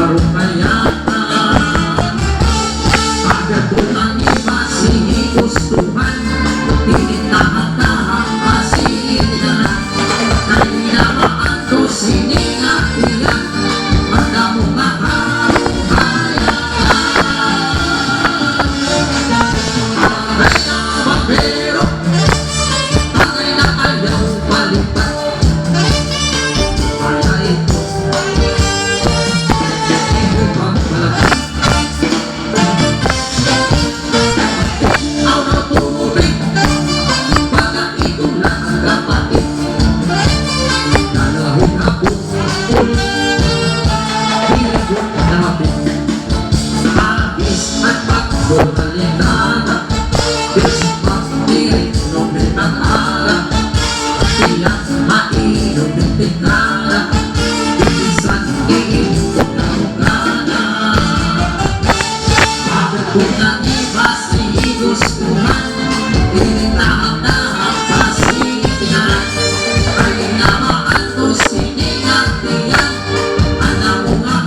laro kaya agad ko ang iba sinigustuhan tinitahak-tahak masinigaran ay namaan ko siningatiyan mata mo pero tagay na ayaw balipat kaya ito ibang malaki aw na tubig baka ito lang ang kapatid dalawin ako pilit ko napit agis at pagkumalinana Bismatirik nomen ang-ara Tiyak mainom ng tikara Ibisan iikot na ukana Bakit ko nang iba sinigustuhan Tinitahak-tahak pasitihan Ay namaan to siningatiyan Ana mo nga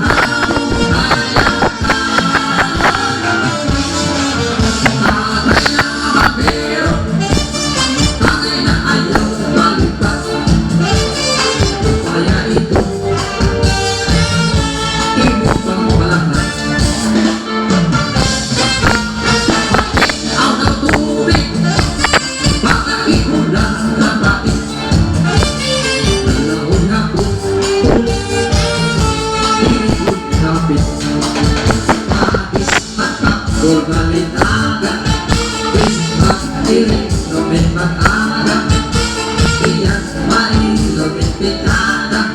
pero tagay na ayaw balipat kaya ito ibang malakas aw ng tubig baka ikulang kapatid dalawin ako inikot kapit agis at takbo balitaga Iring nomen mag-ara Iyan mailomin pitada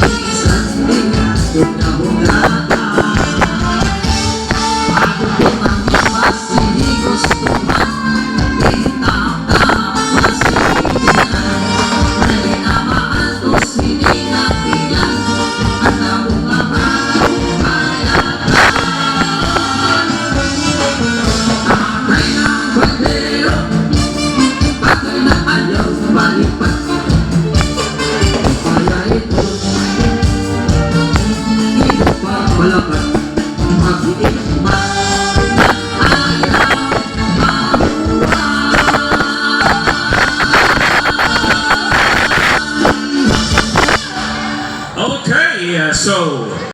Isang tingakot na hungada Bago ko ang iba sinigustuhan Itahak-tahak masitihan Ay namaan to siningatiyan At nabungahan kayakan Takay ng bandero Bakit na ayaw balipat kaya ito hindi pa balakat mag-iikma ayaw mabuhay Okay, so